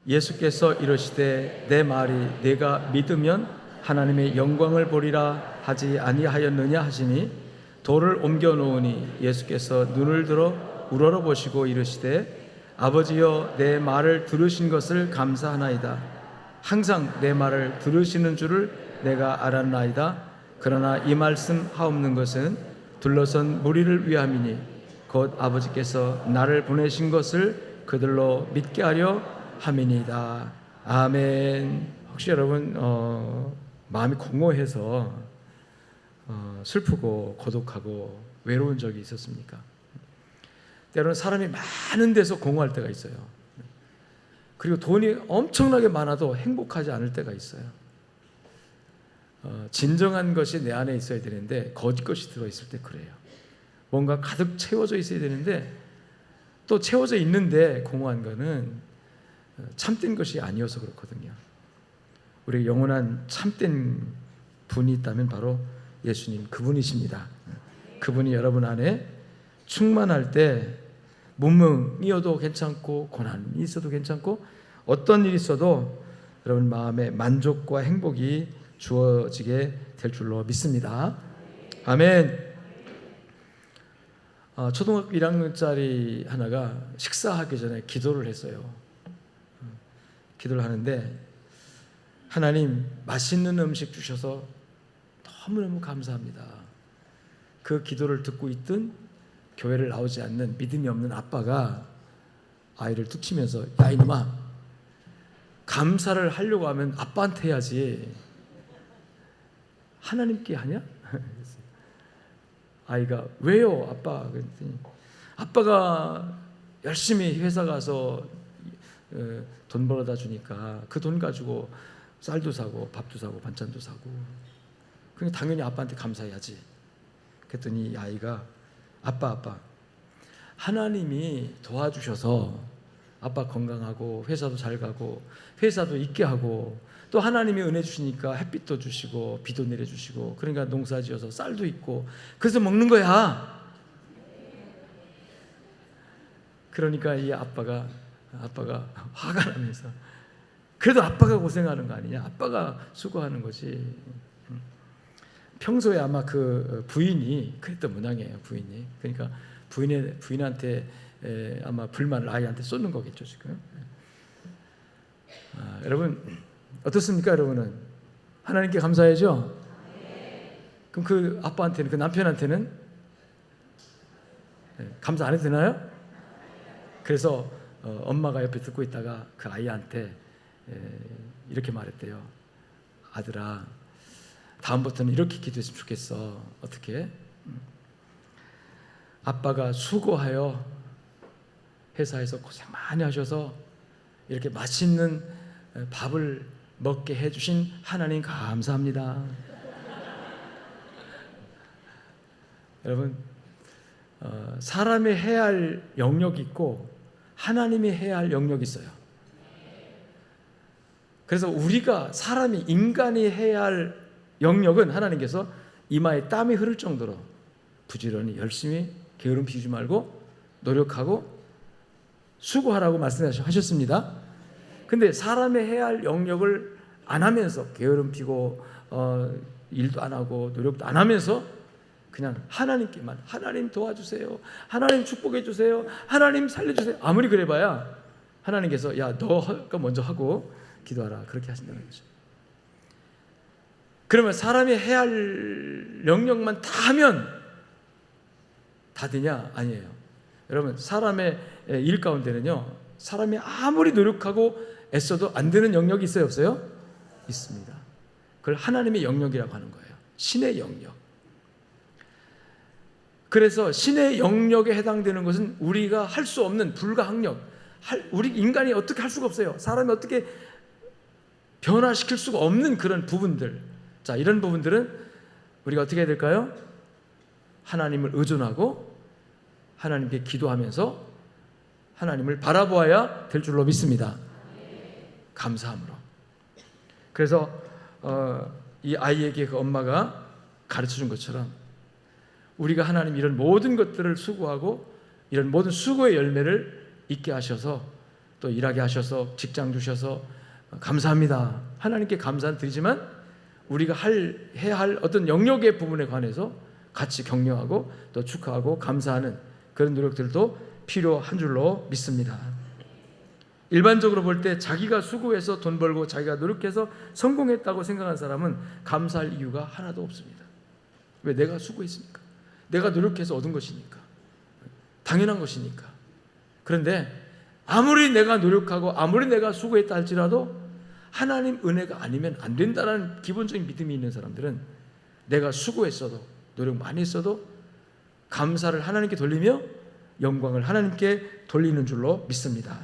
예수께서 이르시되 내 말이 내가 믿으면 하나님의 영광을 보리라 하지 아니하였느냐 하시니 돌을 옮겨 놓으니 예수께서 눈을 들어 우러러 보시고 이르시되 아버지여 내 말을 들으신 것을 감사하나이다. 항상 내 말을 들으시는 줄을 내가 알았나이다. 그러나 이 말씀 하옵는 것은 둘러선 무리를 위함이니 곧 아버지께서 나를 보내신 것을 그들로 믿게 하려 함이니이다. 아멘. 혹시 여러분 마음이 공허해서 슬프고 고독하고 외로운 적이 있었습니까? 때로는 사람이 많은 데서 공허할 때가 있어요. 그리고 돈이 엄청나게 많아도 행복하지 않을 때가 있어요. 진정한 것이 내 안에 있어야 되는데 거짓 것이 들어있을 때 그래요. 뭔가 가득 채워져 있어야 되는데 또 채워져 있는데 공허한 거는 참된 것이 아니어서 그렇거든요. 우리 영원한 참된 분이 있다면 바로 예수님, 그분이십니다. 그분이 여러분 안에 충만할 때 문명이어도 괜찮고 고난이 있어도 괜찮고 어떤 일이 있어도 여러분 마음에 만족과 행복이 주어지게 될 줄로 믿습니다. 아멘. 초등학교 1학년짜리 하나가 식사하기 전에 기도를 했어요. 기도를 하는데 하나님 맛있는 음식 주셔서 너무너무 감사합니다. 그 기도를 듣고 있던 교회를 나오지 않는 믿음이 없는 아빠가 아이를 툭 치면서 야 이놈아, 감사를 하려고 하면 아빠한테 해야지 하나님께 하냐? 아이가 왜요 아빠? 그랬더니 아빠가 열심히 회사 가서 돈 벌어다 주니까 그 돈 가지고 쌀도 사고 밥도 사고 반찬도 사고 그러니까 당연히 아빠한테 감사해야지. 그랬더니 이 아이가 아빠 하나님이 도와주셔서 아빠 건강하고 회사도 잘 가고 회사도 있게 하고 또 하나님이 은혜 주시니까 햇빛도 주시고 비도 내려주시고 그러니까 농사 지어서 쌀도 있고 그래서 먹는 거야. 그러니까 이 아빠가 화가 나면서 그래도 아빠가 고생하는 거 아니냐, 아빠가 수고하는 거지. 평소에 아마 그 부인이 그랬던 모양이에요. 부인이 그러니까 부인한테 아마 불만을 아이한테 쏟는 거겠죠 지금. 여러분 어떻습니까? 여러분은 하나님께 감사해야죠. 그럼 그 아빠한테는, 그 남편한테는 감사 안 해도 되나요? 그래서 엄마가 옆에 듣고 있다가 그 아이한테 이렇게 말했대요. 아들아, 다음부터는 이렇게 기도했으면 좋겠어. 어떻게? 아빠가 수고하여 회사에서 고생 많이 하셔서 이렇게 맛있는 밥을 먹게 해주신 하나님 감사합니다. 여러분, 사람이 해야 할 영역이 있고 하나님이 해야 할 영역이 있어요. 그래서 우리가 사람이 인간이 해야 할 영역은 하나님께서 이마에 땀이 흐를 정도로 부지런히 열심히 게으름 피우지 말고 노력하고 수고하라고 말씀하셨습니다. 근데 사람이 해야 할 영역을 안 하면서 게으름 피고 일도 안 하고 노력도 안 하면서 그냥 하나님께만 하나님 도와주세요, 하나님 축복해 주세요, 하나님 살려주세요 아무리 그래봐야 하나님께서 야 너가 먼저 하고 기도하라 그렇게 하신다는 거죠. 그러면 사람이 해야 할 영역만 다 하면 다 되냐? 아니에요. 여러분 사람의 일 가운데는요 사람이 아무리 노력하고 애써도 안 되는 영역이 있어요 없어요? 있습니다. 그걸 하나님의 영역이라고 하는 거예요. 신의 영역. 그래서 신의 영역에 해당되는 것은 우리가 할 수 없는 불가항력, 우리 인간이 어떻게 할 수가 없어요. 사람이 어떻게 변화시킬 수가 없는 그런 부분들. 자, 이런 부분들은 우리가 어떻게 해야 될까요? 하나님을 의존하고 하나님께 기도하면서 하나님을 바라보아야 될 줄로 믿습니다. 감사함으로. 그래서 이 아이에게 그 엄마가 가르쳐준 것처럼 우리가 하나님 이런 모든 것들을 수고하고 이런 모든 수고의 열매를 있게 하셔서 또 일하게 하셔서 직장 주셔서 감사합니다. 하나님께 감사는 드리지만 우리가 해야 할 어떤 영역의 부분에 관해서 같이 격려하고 또 축하하고 감사하는 그런 노력들도 필요한 줄로 믿습니다. 일반적으로 볼 때 자기가 수고해서 돈 벌고 자기가 노력해서 성공했다고 생각한 사람은 감사할 이유가 하나도 없습니다. 왜? 내가 수고했으니까, 내가 노력해서 얻은 것이니까, 당연한 것이니까. 그런데 아무리 내가 노력하고 아무리 내가 수고했다 할지라도 하나님 은혜가 아니면 안 된다는 기본적인 믿음이 있는 사람들은 내가 수고했어도 노력 많이 했어도 감사를 하나님께 돌리며 영광을 하나님께 돌리는 줄로 믿습니다.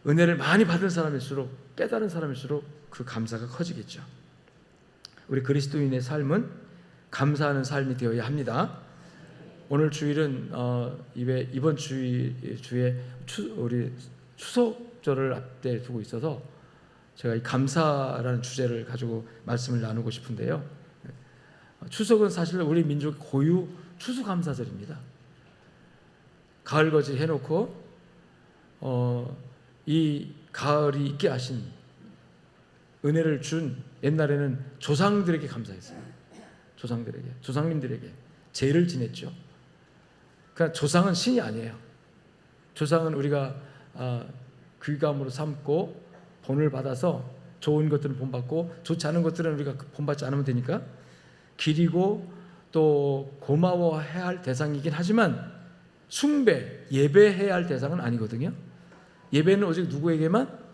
은혜를 많이 받은 사람일수록, 깨달은 사람일수록 그 감사가 커지겠죠. 우리 그리스도인의 삶은 감사하는 삶이 되어야 합니다. 오늘 주일은 이번 주에 우리 추석절을 앞에 두고 있어서 제가 이 감사라는 주제를 가지고 말씀을 나누고 싶은데요. 추석은 사실 우리 민족 고유 추수감사절입니다. 가을거지 해놓고 이 가을이 있게 하신 은혜를 준 옛날에는 조상들에게 감사했어요. 조상님들에게 제를 지냈죠. 그러니까 조상은 신이 아니에요. 조상은 우리가 귀감으로 삼고 본을 받아서 좋은 것들은 본받고 좋지 않은 것들은 우리가 본받지 않으면 되니까 기리고 또 고마워해야 할 대상이긴 하지만 숭배, 예배해야 할 대상은 아니거든요. 예배는 오직 누구에게만?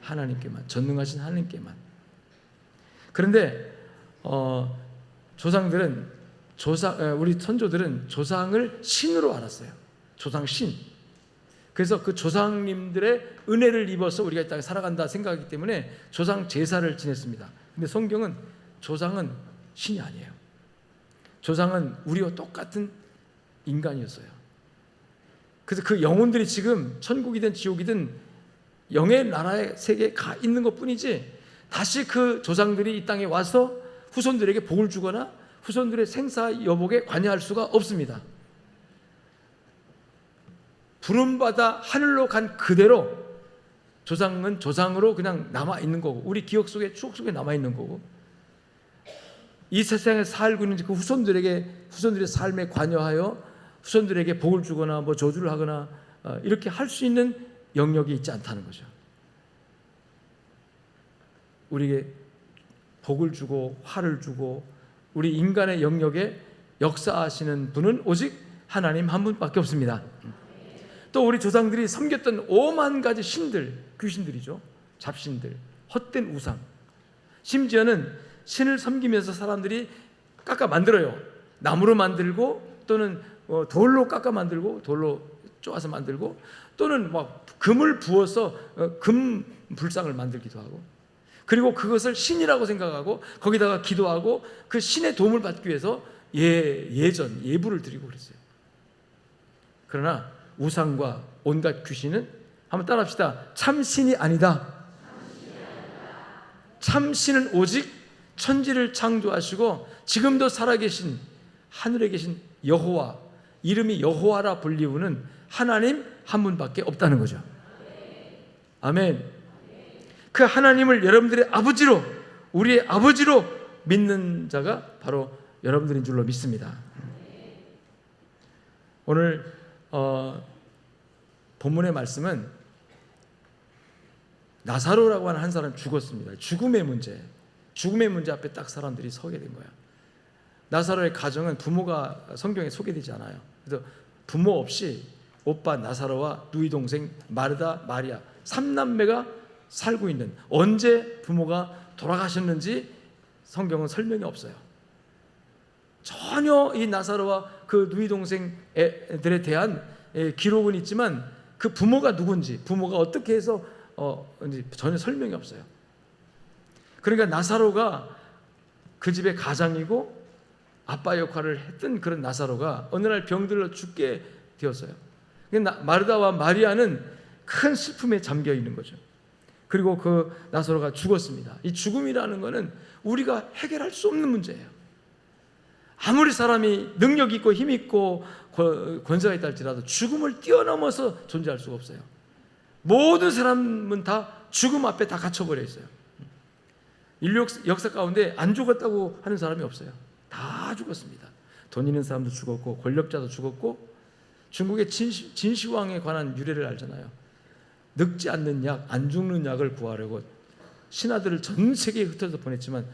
하나님께만, 전능하신 하나님께만. 그런데 조상들은 우리 선조들은 조상을 신으로 알았어요. 조상신. 그래서 그 조상님들의 은혜를 입어서 우리가 이 땅에 살아간다 생각하기 때문에 조상 제사를 지냈습니다. 근데 성경은 조상은 신이 아니에요. 조상은 우리와 똑같은 인간이었어요. 그래서 그 영혼들이 지금 천국이든 지옥이든 영의 나라의 세계에 가 있는 것뿐이지 다시 그 조상들이 이 땅에 와서 후손들에게 복을 주거나 후손들의 생사 여복에 관여할 수가 없습니다. 부름받아 하늘로 간 그대로 조상은 조상으로 그냥 남아있는 거고 우리 기억 속에 추억 속에 남아있는 거고 이 세상에 살고 있는 그 후손들의 삶에 관여하여 후손들에게 복을 주거나 뭐 저주를 하거나 이렇게 할 수 있는 영역이 있지 않다는 거죠. 우리에게 복을 주고 화를 주고 우리 인간의 영역에 역사하시는 분은 오직 하나님 한 분밖에 없습니다. 또 우리 조상들이 섬겼던 5만 가지 신들, 귀신들이죠. 잡신들, 헛된 우상. 심지어는 신을 섬기면서 사람들이 깎아 만들어요. 나무로 만들고 또는 돌로 깎아 만들고 돌로 쪼아서 만들고 또는 막 금을 부어서 금 불상을 만들기도 하고 그리고 그것을 신이라고 생각하고 거기다가 기도하고 그 신의 도움을 받기 위해서 예부를 드리고 그랬어요. 그러나 우상과 온갖 귀신은 한번 따라합시다. 참신이 아니다. 참신은 오직 천지를 창조하시고 지금도 살아계신 하늘에 계신 여호와, 이름이 여호와라 불리우는 하나님 한 분밖에 없다는 거죠. 아멘. 그 하나님을 여러분들의 아버지로, 우리의 아버지로 믿는 자가 바로 여러분들인 줄로 믿습니다. 오늘 본문의 말씀은 나사로라고 하는 한 사람이 죽었습니다. 죽음의 문제 앞에 딱 사람들이 서게 된 거야. 나사로의 가정은 부모가 성경에 소개되지 않아요. 그래서 부모 없이 오빠 나사로와 누이 동생 마르다, 마리아 3남매가 살고 있는, 언제 부모가 돌아가셨는지 성경은 설명이 없어요. 전혀 이 나사로와 그 누이 동생들에 대한 기록은 있지만 그 부모가 누군지, 부모가 어떻게 해서 전혀 설명이 없어요. 그러니까 나사로가 그 집의 가장이고 아빠 역할을 했던 그런 나사로가 어느 날 병들어 죽게 되었어요. 마르다와 마리아는 큰 슬픔에 잠겨 있는 거죠. 그리고 그 나사로가 죽었습니다. 이 죽음이라는 것은 우리가 해결할 수 없는 문제예요. 아무리 사람이 능력 있고 힘 있고 권세가 있다 할지라도 죽음을 뛰어넘어서 존재할 수가 없어요. 모든 사람은 다 죽음 앞에 다 갇혀버려 있어요. 인류 역사 가운데 안 죽었다고 하는 사람이 없어요. 다 죽었습니다. 돈 있는 사람도 죽었고 권력자도 죽었고, 중국의 진시황에 관한 유래를 알잖아요. 늙지 않는 약, 안 죽는 약을 구하려고 신하들을 전 세계에 흩어서 보냈지만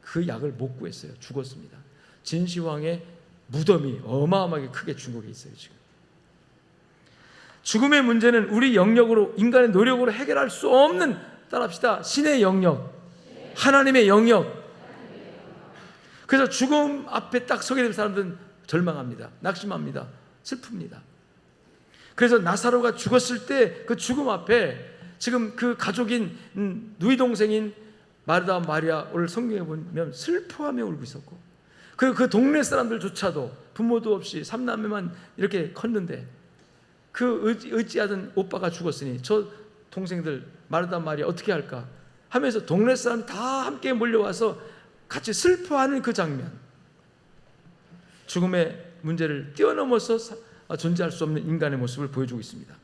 그 약을 못 구했어요. 죽었습니다. 진시황의 무덤이 어마어마하게 크게 중국에 있어요. 지금 죽음의 문제는 우리 영역으로, 인간의 노력으로 해결할 수 없는, 따라합시다, 신의 영역, 하나님의 영역. 그래서 죽음 앞에 딱 서게 된 사람들은 절망합니다. 낙심합니다. 슬픕니다. 그래서 나사로가 죽었을 때 그 죽음 앞에 지금 그 가족인 누이 동생인 마르다 마리아를 성경에 보면 슬퍼하며 울고 있었고, 그 동네 사람들조차도 부모도 없이 삼남매만 이렇게 컸는데 그 어찌하던 오빠가 죽었으니 저 동생들 마르다 마리아 어떻게 할까 하면서 동네 사람이 다 함께 몰려와서 같이 슬퍼하는 그 장면, 죽음의 문제를 뛰어넘어서 존재할 수 없는 인간의 모습을 보여주고 있습니다.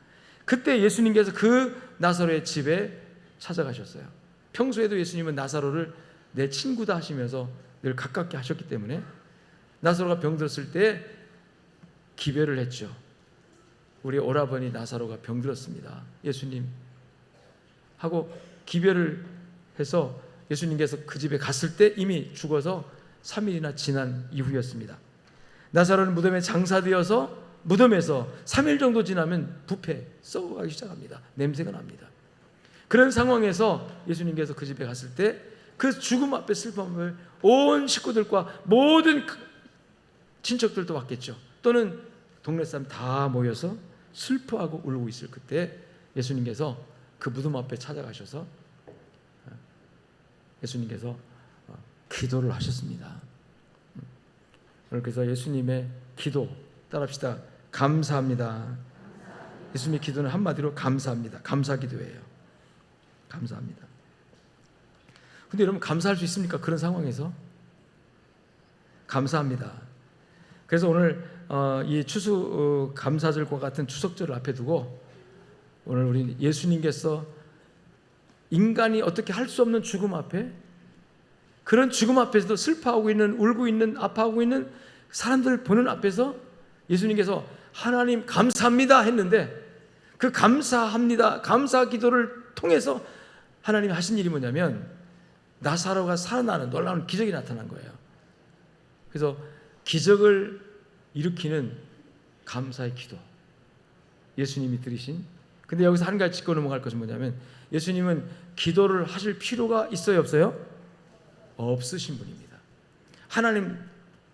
그때 예수님께서 그 나사로의 집에 찾아가셨어요. 평소에도 예수님은 나사로를 내 친구다 하시면서 늘 가깝게 하셨기 때문에 나사로가 병들었을 때 기별을 했죠. 우리 오라버니 나사로가 병들었습니다, 예수님 하고 기별을 해서 예수님께서 그 집에 갔을 때 이미 죽어서 3일이나 지난 이후였습니다. 나사로는 무덤에 장사되어서 무덤에서 3일 정도 지나면 부패, 썩어가기 시작합니다. 냄새가 납니다. 그런 상황에서 예수님께서 그 집에 갔을 때 그 죽음 앞에 슬픔을 온 식구들과 모든 친척들도 왔겠죠. 또는 동네 사람 다 모여서 슬퍼하고 울고 있을 그때 예수님께서 그 무덤 앞에 찾아가셔서 예수님께서 기도를 하셨습니다. 그래서 예수님의 기도 따라합시다. 감사합니다. 예수님의 기도는 한마디로 감사합니다. 감사 기도예요. 감사합니다. 근데 여러분, 감사할 수 있습니까? 그런 상황에서? 감사합니다. 그래서 오늘 이 추수 감사절과 같은 추석절을 앞에 두고 오늘 우리 예수님께서 인간이 어떻게 할 수 없는 죽음 앞에, 그런 죽음 앞에서도 슬퍼하고 있는, 울고 있는, 아파하고 있는 사람들을 보는 앞에서 예수님께서 하나님 감사합니다 했는데, 그 감사합니다, 감사 기도를 통해서 하나님이 하신 일이 뭐냐면 나사로가 살아나는 놀라운 기적이 나타난 거예요. 그래서 기적을 일으키는 감사의 기도, 예수님이 들으신. 근데 여기서 한 가지 짚고 넘어갈 것은 뭐냐면, 예수님은 기도를 하실 필요가 있어요, 없어요? 없으신 분입니다. 하나님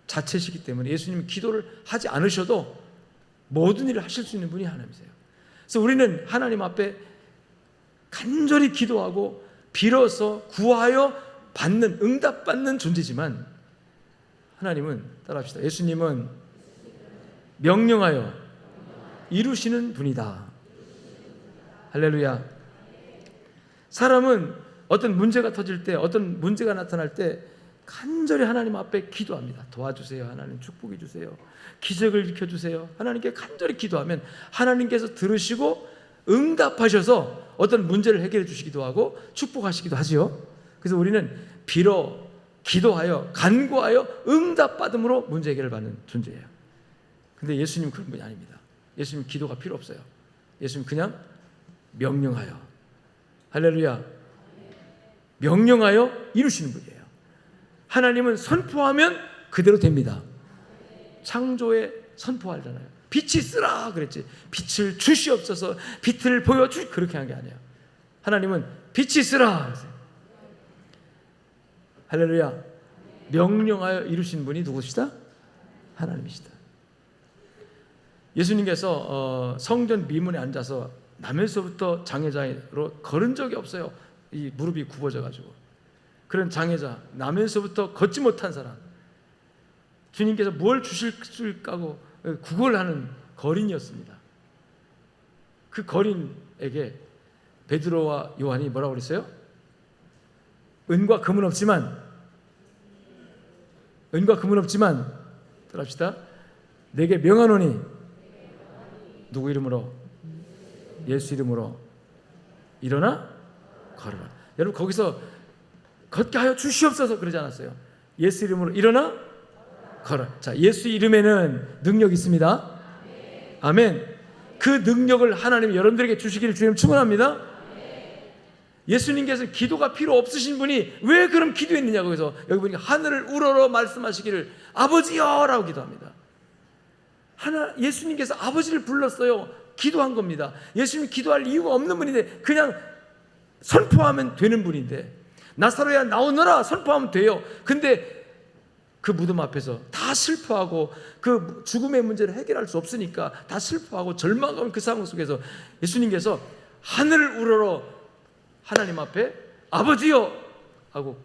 자체시기 때문에 예수님은 기도를 하지 않으셔도 모든 일을 하실 수 있는 분이 하나님이세요. 그래서 우리는 하나님 앞에 간절히 기도하고 빌어서 구하여 받는, 응답받는 존재지만 하나님은, 따라합시다, 예수님은 명령하여 이루시는 분이다. 할렐루야. 사람은 어떤 문제가 터질 때, 어떤 문제가 나타날 때 간절히 하나님 앞에 기도합니다. 도와주세요, 하나님 축복해 주세요, 기적을 일으켜주세요. 하나님께 간절히 기도하면 하나님께서 들으시고 응답하셔서 어떤 문제를 해결해 주시기도 하고 축복하시기도 하지요. 그래서 우리는 빌어, 기도하여, 간구하여 응답받음으로 문제 해결을 받는 존재예요. 근데 예수님은 그런 분이 아닙니다. 예수님 기도가 필요 없어요. 예수님 그냥 명령하여, 할렐루야, 명령하여 이루시는 분이에요. 하나님은 선포하면 그대로 됩니다. 창조에 선포하잖아요. 빛이 쓰라 그랬지, 빛을 주시옵소서, 빛을 보여주, 그렇게 한 게 아니에요. 하나님은 빛이 쓰라 그랬어요. 할렐루야. 명령하여 이루신 분이 누구시다? 하나님이시다. 예수님께서 성전 미문에 앉아서 나면서부터 장애자로 걸은 적이 없어요. 이 무릎이 굽어져 가지고. 그런 장애자, 나면서부터 걷지 못한 사람, 주님께서 뭘 주실까고 구걸하는 거린이었습니다. 그 거린에게 베드로와 요한이 뭐라고 그랬어요? 은과 금은 없지만 따라합시다. 내게 명하노니 누구 이름으로? 예수 이름으로 일어나 걸어라. 여러분 거기서 걷게 하여 주시옵소서 그러지 않았어요. 예수 이름으로 일어나 걸어. 자, 예수 이름에는 능력이 있습니다. 아멘. 그 능력을 하나님이 여러분들에게 주시기를 주님 축원합니다. 예수님께서 기도가 필요 없으신 분이 왜 그럼 기도했느냐. 거기서 여기 보니까 하늘을 우러러 말씀하시기를 아버지여 라고 기도합니다. 예수님께서 아버지를 불렀어요. 기도한 겁니다. 예수님 기도할 이유가 없는 분인데 그냥 선포하면 되는 분인데, 나사로야 나오너라 선포하면 돼요. 근데 그 무덤 앞에서 다 슬퍼하고 그 죽음의 문제를 해결할 수 없으니까 다 슬퍼하고 절망하는 그 상황 속에서 예수님께서 하늘을 우러러 하나님 앞에 아버지요 하고,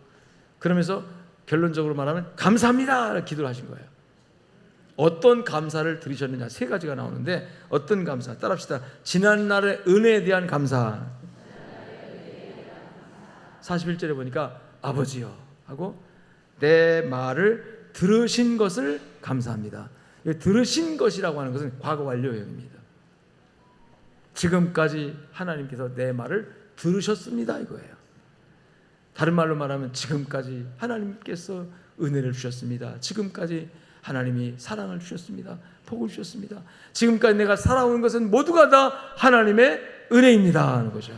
그러면서 결론적으로 말하면 감사합니다 기도를 하신 거예요. 어떤 감사를 드리셨느냐, 세 가지가 나오는데 어떤 감사? 따라합시다. 지난날의 은혜에 대한 감사. 41절에 보니까 아버지요 하고 내 말을 들으신 것을 감사합니다. 들으신 것이라고 하는 것은 과거 완료형입니다. 지금까지 하나님께서 내 말을 들으셨습니다 이거예요. 다른 말로 말하면 지금까지 하나님께서 은혜를 주셨습니다. 지금까지 하나님이 사랑을 주셨습니다. 복을 주셨습니다. 지금까지 내가 살아온 것은 모두가 다 하나님의 은혜입니다 하는 거죠.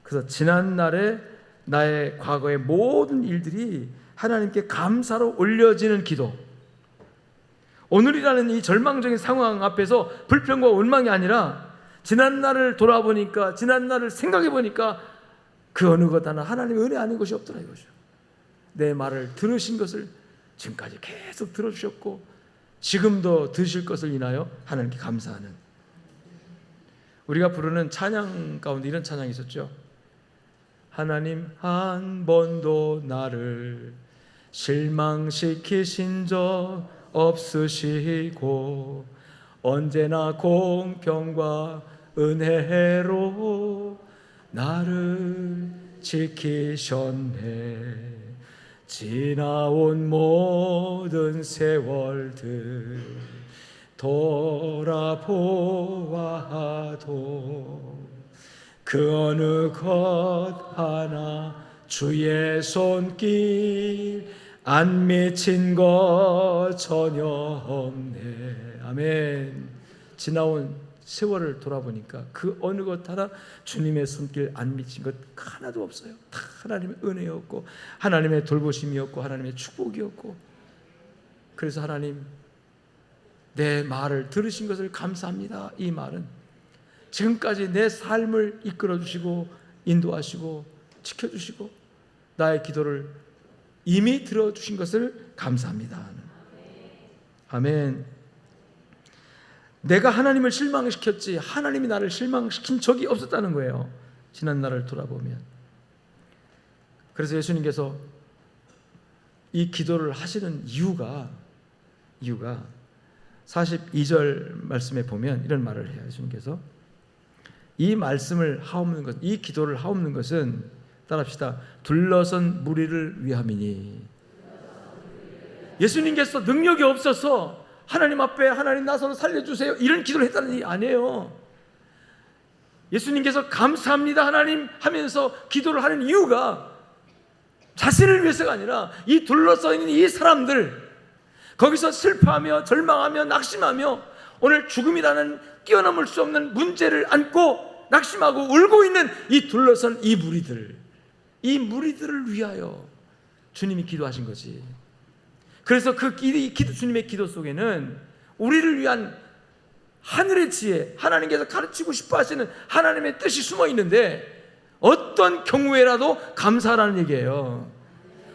그래서 지난날에 나의 과거의 모든 일들이 하나님께 감사로 올려지는 기도, 오늘이라는 이 절망적인 상황 앞에서 불평과 원망이 아니라 지난날을 돌아보니까, 지난날을 생각해 보니까 그 어느 것 하나 하나님의 은혜 아닌 것이 없더라 이거죠. 내 말을 들으신 것을 지금까지 계속 들어주셨고 지금도 들으실 것을 인하여 하나님께 감사하는, 우리가 부르는 찬양 가운데 이런 찬양이 있었죠. 하나님 한 번도 나를 실망시키신 적 없으시고 언제나 공평과 은혜로 나를 지키셨네. 지나온 모든 세월들 돌아보아도 그 어느 것 하나 주의 손길 안 미친 것 전혀 없네. 아멘. 지나온 세월을 돌아보니까 그 어느 것 하나 주님의 손길 안 미친 것 하나도 없어요. 다 하나님의 은혜였고 하나님의 돌보심이었고 하나님의 축복이었고, 그래서 하나님 내 말을 들으신 것을 감사합니다. 이 말은 지금까지 내 삶을 이끌어 주시고 인도하시고 지켜주시고 나의 기도를 이미 들어주신 것을 감사합니다. 아멘. 내가 하나님을 실망시켰지 하나님이 나를 실망시킨 적이 없었다는 거예요. 지난 날을 돌아보면. 그래서 예수님께서 이 기도를 하시는 이유가 42절 말씀에 보면 이런 말을 해요. 예수님께서 이 말씀을 하옵는 것, 이 기도를 하옵는 것은 따라합시다. 둘러선 무리를 위함이니. 예수님께서 능력이 없어서 하나님 앞에 하나님 나서로 살려주세요 이런 기도를 했다는 게 아니에요. 예수님께서 감사합니다 하나님 하면서 기도를 하는 이유가 자신을 위해서가 아니라 이 둘러서 있는 이 사람들, 거기서 슬퍼하며 절망하며 낙심하며 오늘 죽음이라는 뛰어넘을 수 없는 문제를 안고 낙심하고 울고 있는 이 둘러선 이 무리들을 위하여 주님이 기도하신 거지. 그래서 그 주님의 기도 속에는 우리를 위한 하늘의 지혜, 하나님께서 가르치고 싶어 하시는 하나님의 뜻이 숨어 있는데 어떤 경우에라도 감사하라는 얘기예요.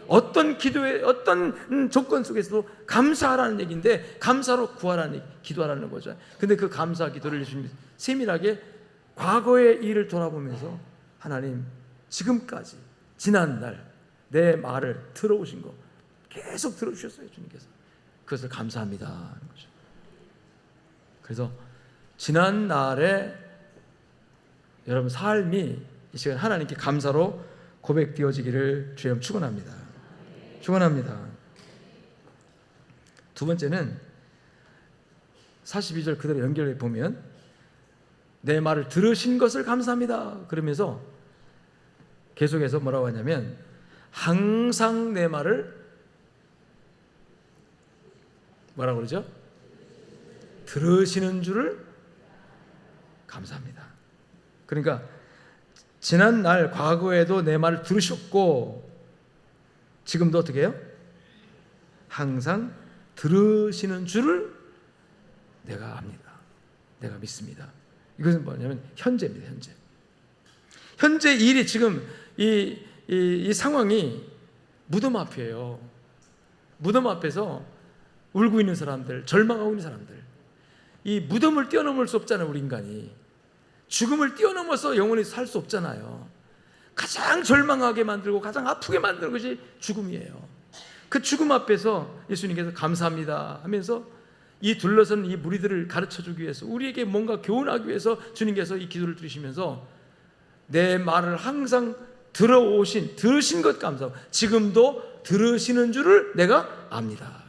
어떤 기도에 어떤 조건 속에서도 감사하라는 얘기인데 감사로 구하라는 기도하라는 거죠. 근데 그 감사 기도를 예수님이 세밀하게 과거의 일을 돌아보면서 하나님 지금까지 지난날 내 말을 들어오신 거 계속 들어주셨어요. 주님께서 그것을 감사합니다 하는 거죠. 그래서 지난날에 여러분 삶이 이 시간 하나님께 감사로 고백되어지기를 주님 축원합니다. 축원합니다. 두 번째는 42절 그대로 연결해 보면 내 말을 들으신 것을 감사합니다 그러면서 계속해서 뭐라고 하냐면 항상 내 말을 뭐라고 그러죠? 들으시는 줄을 감사합니다. 그러니까 지난 날 과거에도 내 말을 들으셨고 지금도 어떻게 해요? 항상 들으시는 줄을 내가 압니다. 내가 믿습니다. 이것은 뭐냐면 현재입니다. 현재 일이 지금 이 상황이 무덤 앞이에요. 무덤 앞에서 울고 있는 사람들, 절망하고 있는 사람들. 이 무덤을 뛰어넘을 수 없잖아요. 우리 인간이 죽음을 뛰어넘어서 영원히 살 수 없잖아요. 가장 절망하게 만들고 가장 아프게 만드는 것이 죽음이에요. 그 죽음 앞에서 예수님께서 감사합니다 하면서 이 둘러선 이 무리들을 가르쳐주기 위해서 우리에게 뭔가 교훈하기 위해서 주님께서 이 기도를 드리시면서 내 말을 항상 들으신 것 감사하고 지금도 들으시는 줄을 내가 압니다.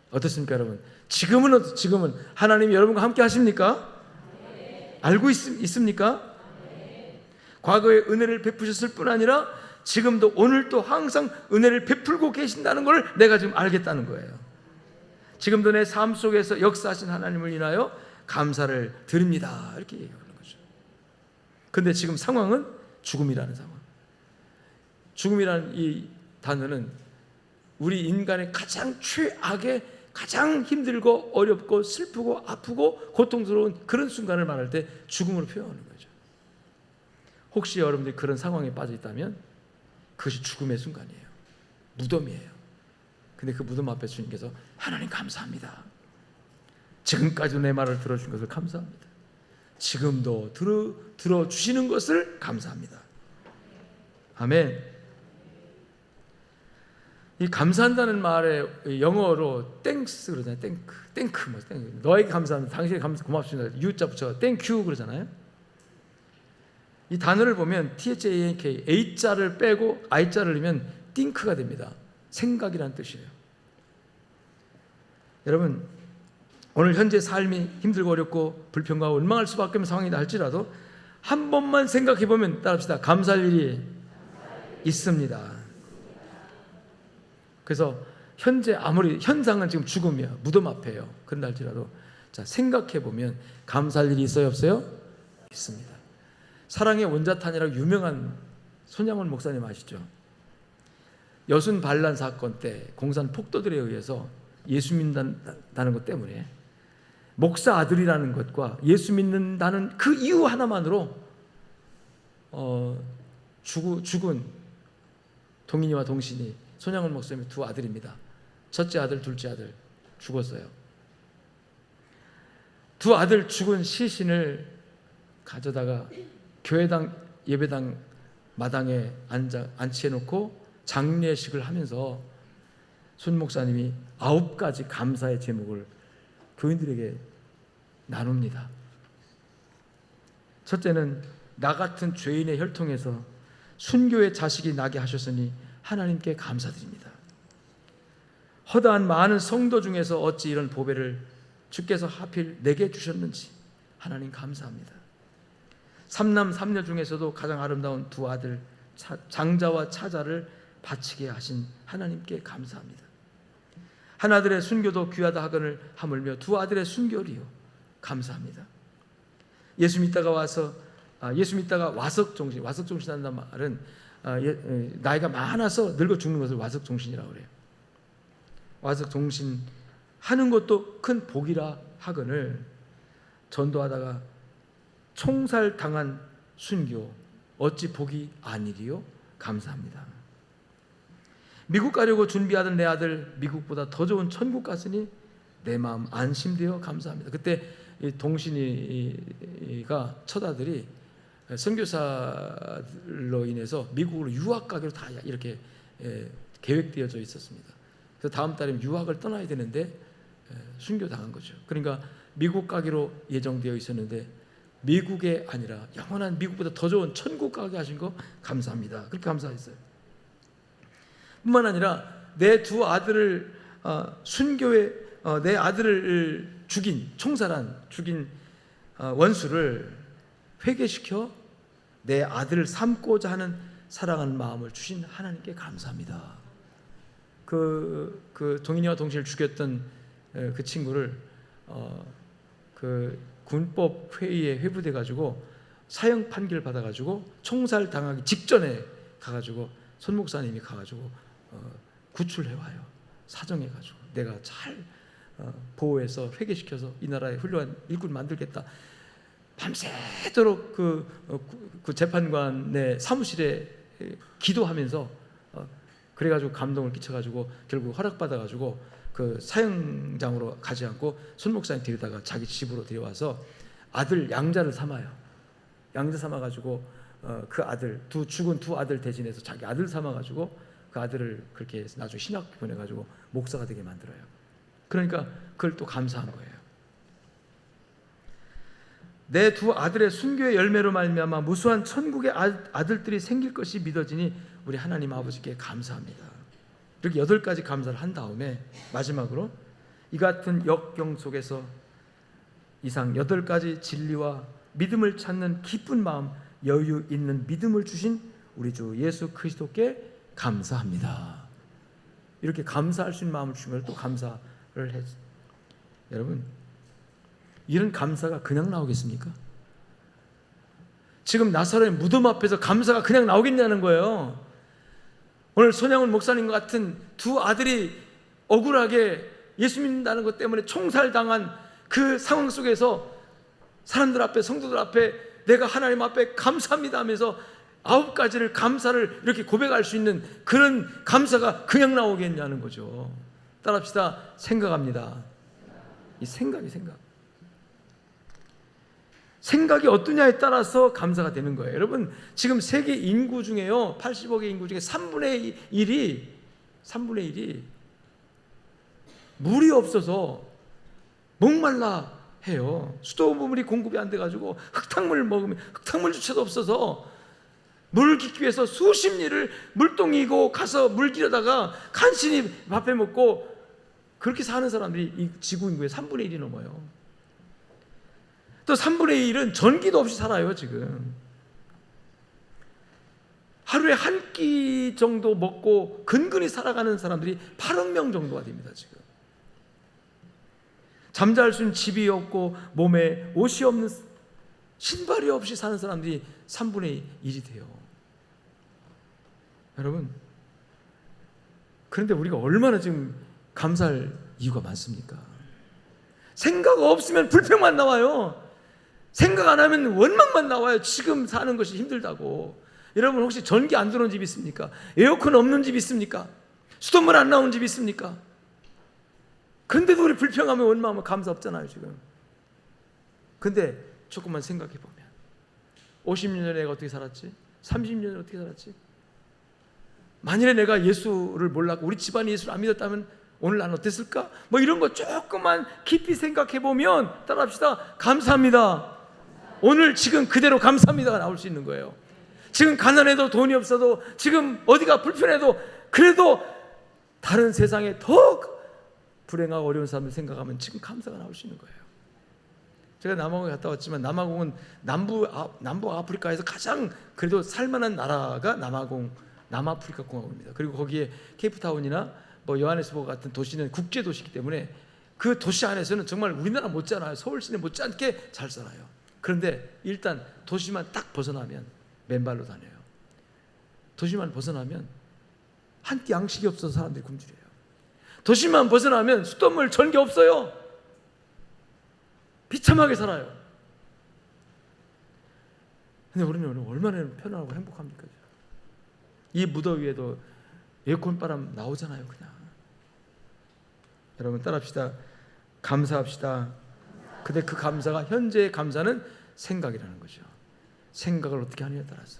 어떻습니까 여러분? 지금은 하나님이 여러분과 함께 하십니까? 알고 있습니까? 과거에 은혜를 베푸셨을 뿐 아니라 지금도 오늘도 항상 은혜를 베풀고 계신다는 걸 내가 지금 알겠다는 거예요. 지금도 내 삶 속에서 역사하신 하나님을 인하여 감사를 드립니다 이렇게 얘기하는 거죠. 그런데 지금 상황은 죽음이라는 상황. 죽음이라는 이 단어는 우리 인간의 가장 최악의 가장 힘들고 어렵고 슬프고 아프고 고통스러운 그런 순간을 말할 때 죽음으로 표현하는 거죠. 혹시 여러분들이 그런 상황에 빠져 있다면 그것이 죽음의 순간이에요. 무덤이에요. 근데 그 무덤 앞에 주님께서 하나님 감사합니다. 지금까지 내 말을 들어주신 것을 감사합니다. 지금도 들어주시는 것을 감사합니다. 아멘. 이 감사한다는 말에 영어로 땡스 그러잖아요. 땡크. 너에게 감사합니다. 당신에게 고맙습니다. U자 붙여 땡큐 그러잖아요. 이 단어를 보면 THANK A자를 빼고 I자를 넣으면 띵크가 됩니다. 생각이라는 뜻이에요. 여러분 오늘 현재 삶이 힘들고 어렵고 불평하고 원망할 수밖에 없는 상황이다 할지라도 한 번만 생각해 보면 따라합시다. 감사할 일이 있습니다. 그래서 현재 아무리 현상은 지금 죽음이야 무덤 앞에요. 그런다 할지라도 자 생각해 보면 감사할 일이 있어요 없어요? 있습니다. 사랑의 원자탄이라고 유명한 손양원 목사님 아시죠? 여순 반란 사건 때 공산 폭도들에 의해서 예수 믿는다는 것 때문에 목사 아들이라는 것과 예수 믿는다는 그 이유 하나만으로 죽은 동인이와 동신이 손양원 목사님의 두 아들입니다. 첫째 아들, 둘째 아들 죽었어요. 두 아들 죽은 시신을 가져다가 교회당 예배당 마당에 안치해놓고 장례식을 하면서 손 목사님이 9가지 감사의 제목을 교인들에게 나눕니다. 첫째는 나 같은 죄인의 혈통에서 순교의 자식이 나게 하셨으니 하나님께 감사드립니다. 허다한 많은 성도 중에서 어찌 이런 보배를 주께서 하필 내게 주셨는지 하나님 감사합니다. 삼남 삼녀 중에서도 가장 아름다운 두 아들 장자와 차자를 바치게 하신 하나님께 감사합니다. 한 아들의 순교도 귀하다 하거늘 하물며 두 아들의 순교리요 감사합니다. 예수 믿다가 와서 와석종신한다는 말은 나이가 많아서 늙어 죽는 것을 와석종신이라고 그래요. 와석종신 하는 것도 큰 복이라 하거늘 전도하다가 총살당한 순교 어찌 복이 아니리요? 감사합니다. 미국 가려고 준비하던 내 아들 미국보다 더 좋은 천국 갔으니 내 마음 안심되어 감사합니다. 그때 동신이가 첫 아들이 선교사로 인해서 미국으로 유학 가기로 다 이렇게 계획되어져 있었습니다. 그래서 다음 달에 유학을 떠나야 되는데 순교당한 거죠. 그러니까 미국 가기로 예정되어 있었는데 미국이 아니라 영원한 미국보다 더 좋은 천국 가게 하신 거 감사합니다. 그렇게 감사했어요. 뿐만 아니라 내 두 아들을 순교에 내 아들을 죽인 원수를 회개시켜 내 아들을 삼고자 하는 사랑하는 마음을 주신 하나님께 감사합니다. 그 동인이와 동시를 죽였던 그 친구를 그 군법 회의에 회부돼 가지고 사형 판결 받아 가지고 총살 당하기 직전에 가 가지고 손 목사님이 가 가지고 구출해 와요. 사정해 가지고 내가 잘 보호해서 회개시켜서 이 나라에 훌륭한 일꾼 만들겠다. 밤새도록 그 재판관의 사무실에 기도하면서 그래가지고 감동을 끼쳐가지고 결국 허락받아가지고 그 사형장으로 가지 않고 손 목사님 데려다가 자기 집으로 데려와서 아들 양자를 삼아요. 양자 삼아가지고 그 아들 죽은 두 아들 대신해서 자기 아들 삼아가지고 그 아들을 그렇게 해서 나중에 신학교 보내가지고 목사가 되게 만들어요. 그러니까 그걸 또 감사한 거예요. 내 두 아들의 순교의 열매로 말미암아 무수한 천국의 아들들이 생길 것이 믿어지니 우리 하나님 아버지께 감사합니다. 이렇게 8가지 감사를 한 다음에 마지막으로 이 같은 역경 속에서 이상 8가지 진리와 믿음을 찾는 기쁜 마음, 여유 있는 믿음을 주신 우리 주 예수 그리스도께 감사합니다. 이렇게 감사할 수 있는 마음을 주신 걸 또 감사를 했어요. 여러분, 이런 감사가 그냥 나오겠습니까? 지금 나사로의 무덤 앞에서 감사가 그냥 나오겠냐는 거예요. 오늘 손양훈 목사님과 같은 두 아들이 억울하게 예수 믿는다는 것 때문에 총살당한 그 상황 속에서 사람들 앞에, 성도들 앞에 내가 하나님 앞에 감사합니다 하면서 9가지를 감사를 이렇게 고백할 수 있는 그런 감사가 그냥 나오겠냐는 거죠. 따라합시다. 생각합니다. 이 생각이 어떠냐에 따라서 감사가 되는 거예요. 여러분, 지금 세계 인구 중에요, 80억의 인구 중에 3분의 1이 물이 없어서 목말라 해요. 수돗물이 공급이 안 돼가지고 흙탕물을 먹으면 흙탕물조차도 없어서 물 깃기 위해서 수십 리를 물동이고 가서 물 길어다가 간신히 밥해 먹고 그렇게 사는 사람들이 이 지구 인구의 3분의 1이 넘어요. 또 3분의 1은 전기도 없이 살아요. 지금 하루에 한 끼 정도 먹고 근근히 살아가는 사람들이 8억 명 정도가 됩니다. 지금 잠잘 수 있는 집이 없고 몸에 옷이 없는, 신발이 없이 사는 사람들이 3분의 1이 돼요. 여러분, 그런데 우리가 얼마나 지금 감사할 이유가 많습니까? 생각 없으면 불평만 나와요. 생각 안 하면 원망만 나와요. 지금 사는 것이 힘들다고. 여러분, 혹시 전기 안 들어오는 집 있습니까? 에어컨 없는 집 있습니까? 수돗물 안 나오는 집 있습니까? 그런데도 우리 불평하면 원망하면 감사 없잖아요. 지금. 근데 조금만 생각해 보면 50년 전에 내가 어떻게 살았지? 30년 전에 어떻게 살았지? 만일에 내가 예수를 몰랐고 우리 집안이 예수를 안 믿었다면 오늘 난 어땠을까? 뭐 이런 거 조금만 깊이 생각해 보면, 따라합시다. 감사합니다. 오늘 지금 그대로 감사합니다가 나올 수 있는 거예요. 지금 가난해도 돈이 없어도 지금 어디가 불편해도 그래도 다른 세상에 더 불행하고 어려운 사람들 생각하면 지금 감사가 나올 수 있는 거예요. 제가 남아공에 갔다 왔지만 남아공은 남부 아프리카에서 가장 그래도 살만한 나라가 남아프리카 공화국입니다. 그리고 거기에 케이프타운이나 뭐 요하네스버그 같은 도시는 국제 도시이기 때문에 그 도시 안에서는 정말 우리나라 못지않아요. 서울 시내 못지않게 잘 살아요. 그런데 일단 도시만 딱 벗어나면 맨발로 다녀요. 도시만 벗어나면 한 끼 양식이 없어서 사람들이 굶주려요. 도시만 벗어나면 수돗물, 전기 없어요. 비참하게 살아요. 근데 우리는 얼마나 편안하고 행복합니까? 이 무더위에도 에어컨 바람 나오잖아요. 그냥. 여러분, 따라합시다. 감사합시다. 근데 그 감사가, 현재의 감사는 생각이라는 거죠. 생각을 어떻게 하느냐에 따라서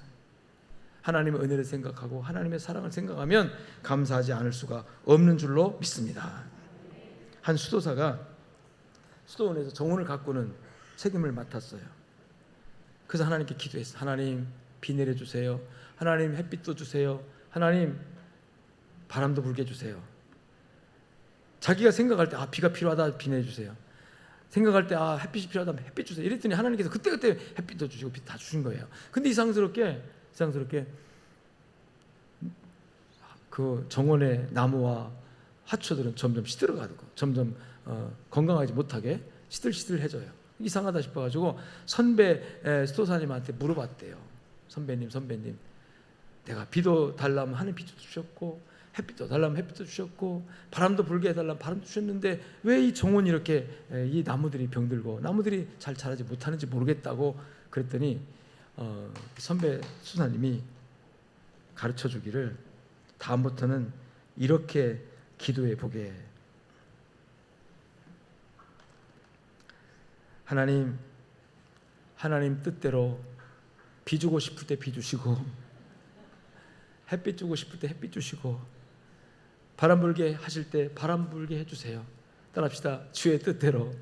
하나님의 은혜를 생각하고 하나님의 사랑을 생각하면 감사하지 않을 수가 없는 줄로 믿습니다. 한 수도사가 수도원에서 정원을 가꾸는 책임을 맡았어요. 그래서 하나님께 기도했어요. 하나님, 비 내려주세요. 하나님, 햇빛도 주세요. 하나님, 바람도 불게 해주세요. 자기가 생각할 때 비가 필요하다, 비 내주세요. 생각할 때 햇빛이 필요하다, 햇빛 주세요. 이랬더니 하나님께서 그때그때 햇빛도 주시고 빛 다 주신 거예요. 근데 이상스럽게 그 정원의 나무와 화초들은 점점 시들어가고 점점 건강하지 못하게 시들시들해져요. 이상하다 싶어가지고 선배 스토사님한테 물어봤대요. 선배님, 내가 비도 달라면 하늘 비도 주셨고 햇빛도 달라면 햇빛도 주셨고 바람도 불게 해달라면 바람도 주셨는데 왜 이 정원이 이렇게 이 나무들이 병들고 나무들이 잘 자라지 못하는지 모르겠다고 그랬더니 선배 수사님이 가르쳐 주기를 다음부터는 이렇게 기도해 보게. 하나님 뜻대로 비 주고 싶을 때 비 주시고 햇빛 주고 싶을 때 햇빛 주시고 바람 불게 하실 때 바람 불게 해주세요. 따라합시다. 주의 뜻대로.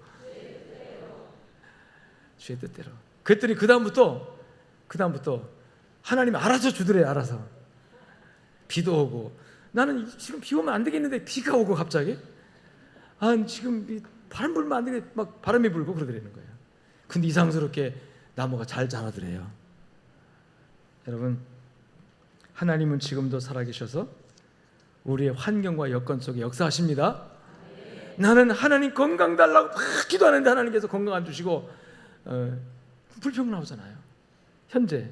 주의 뜻대로. 그랬더니 그 다음부터 하나님이 알아서 주더래. 알아서 비도 오고. 나는 지금 비 오면 안 되겠는데 비가 오고 갑자기 지금 바람 불면 안 되겠, 막 바람이 불고 그러더라는 거예요. 근데 이상스럽게 나무가 잘 자라더래요. 여러분, 하나님은 지금도 살아계셔서 우리의 환경과 여건 속에 역사하십니다. 나는 하나님 건강 달라고 막 기도하는데 하나님께서 건강 안 주시고 불평 나오잖아요. 현재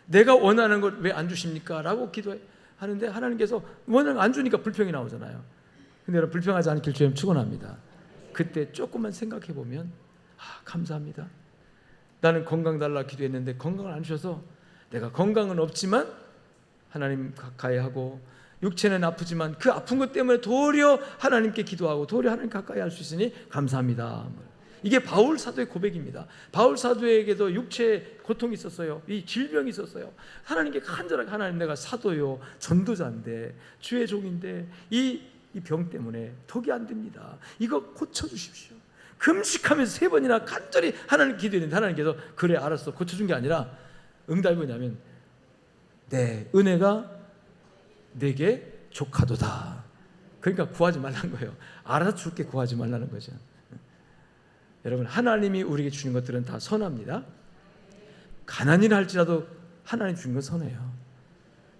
내가 원하는 것 왜 안 주십니까? 라고 기도하는데 하나님께서 원하는 거 안 주니까 불평이 나오잖아요. 근데 여러분, 불평하지 않길 주님 축원합니다. 그때 조금만 생각해 보면 감사합니다. 나는 건강 달라 기도했는데 건강을 안 주셔서 내가 건강은 없지만 하나님 가까이 하고 육체는 아프지만 그 아픈 것 때문에 도리어 하나님께 기도하고 도리어 하나님 가까이 할 수 있으니 감사합니다. 이게 바울 사도의 고백입니다. 바울 사도에게도 육체에 고통이 있었어요. 이 질병이 있었어요. 하나님께 간절하게 하나님, 내가 사도요 전도자인데 주의 종인데 이 병 때문에 덕이 안 됩니다. 이거 고쳐주십시오. 금식하면서 3번이나 간절히 하나님 기도했는데 하나님께서 그래 알았어 고쳐준 게 아니라 응답이 뭐냐면 내 은혜가 내게 족하도다. 그러니까 구하지 말라는 거예요. 알아서 줄게 구하지 말라는 거죠. 여러분, 하나님이 우리에게 주는 것들은 다 선합니다. 가난이라 할지라도 하나님 주는 건 선해요.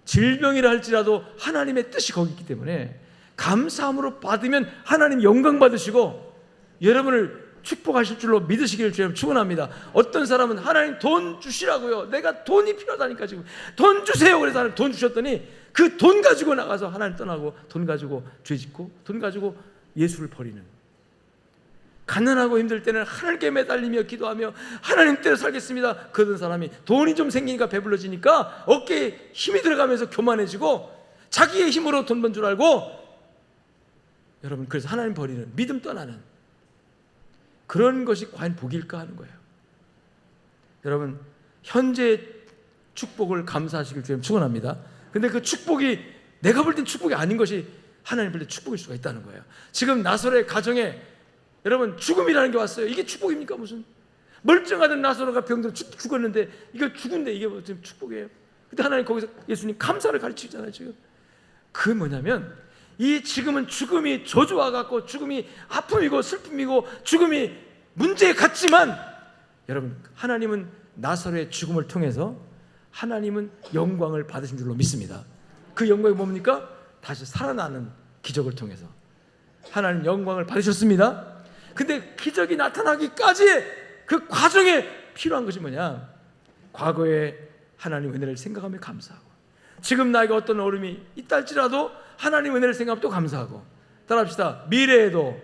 질병이라 할지라도 하나님의 뜻이 거기 있기 때문에 감사함으로 받으면 하나님 영광 받으시고 여러분을 축복하실 줄로 믿으시기를 주님 축원합니다. 어떤 사람은 하나님 돈 주시라고요. 내가 돈이 필요하다니까 지금 돈 주세요. 그래서 하나님 돈 주셨더니 그 돈 가지고 나가서 하나님 떠나고 돈 가지고 죄 짓고 돈 가지고 예수를 버리는, 가난하고 힘들 때는 하나님께 매달리며 기도하며 하나님 대로 살겠습니다. 그런 사람이 돈이 좀 생기니까 배불러지니까 어깨에 힘이 들어가면서 교만해지고 자기의 힘으로 돈 번 줄 알고, 여러분, 그래서 하나님 버리는, 믿음 떠나는 그런 것이 과연 복일까 하는 거예요. 여러분, 현재 축복을 감사하시길 주님 축원합니다. 근데 그 축복이 내가 볼 땐 축복이 아닌 것이 하나님 볼 때 축복일 수가 있다는 거예요. 지금 나사로의 가정에 여러분 죽음이라는 게 왔어요. 이게 축복입니까? 무슨 멀쩡하던 나사로가 병들어 죽었는데 이거 죽은데 이게 무슨 축복이에요? 근데 하나님 거기서 예수님 감사를 가르치잖아요. 지금 그 뭐냐면 이 지금은 죽음이 저주와 같고 죽음이 아픔이고 슬픔이고 죽음이 문제 같지만 여러분, 하나님은 나사로의 죽음을 통해서 하나님은 영광을 받으신 줄로 믿습니다. 그 영광이 뭡니까? 다시 살아나는 기적을 통해서 하나님 영광을 받으셨습니다. 근데 기적이 나타나기까지 그 과정에 필요한 것이 뭐냐? 과거에 하나님 은혜를 생각하며 감사하고, 지금 나에게 어떤 어려움이 있다 할지라도 하나님 은혜를 생각하면 또 감사하고, 따라합시다. 미래에도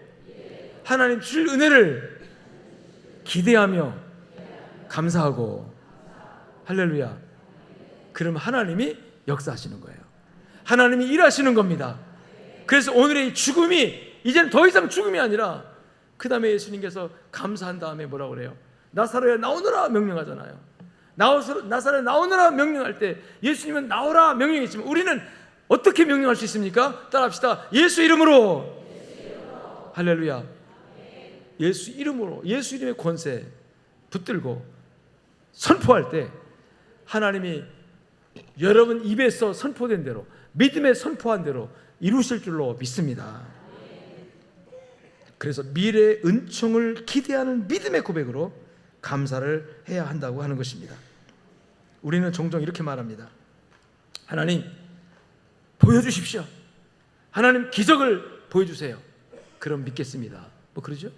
하나님 주실 은혜를 기대하며 감사하고, 할렐루야. 그럼 하나님이 역사하시는 거예요. 하나님이 일하시는 겁니다. 그래서 오늘의 이 죽음이 이제는 더 이상 죽음이 아니라, 그 다음에 예수님께서 감사한 다음에 뭐라고 그래요? 나사로야 나오너라 명령하잖아요. 나사로야 나오너라 명령할 때 예수님은 나오라 명령했지만 우리는 어떻게 명령할 수 있습니까? 따라합시다. 예수 이름으로. 할렐루야. 예수 이름으로, 예수 이름의 권세 붙들고 선포할 때 하나님이 여러분 입에서 선포된 대로, 믿음에 선포한 대로 이루실 줄로 믿습니다. 그래서 미래의 은총을 기대하는 믿음의 고백으로 감사를 해야 한다고 하는 것입니다. 우리는 종종 이렇게 말합니다. 하나님 보여주십시오. 하나님 기적을 보여주세요. 그럼 믿겠습니다. 뭐 그러죠?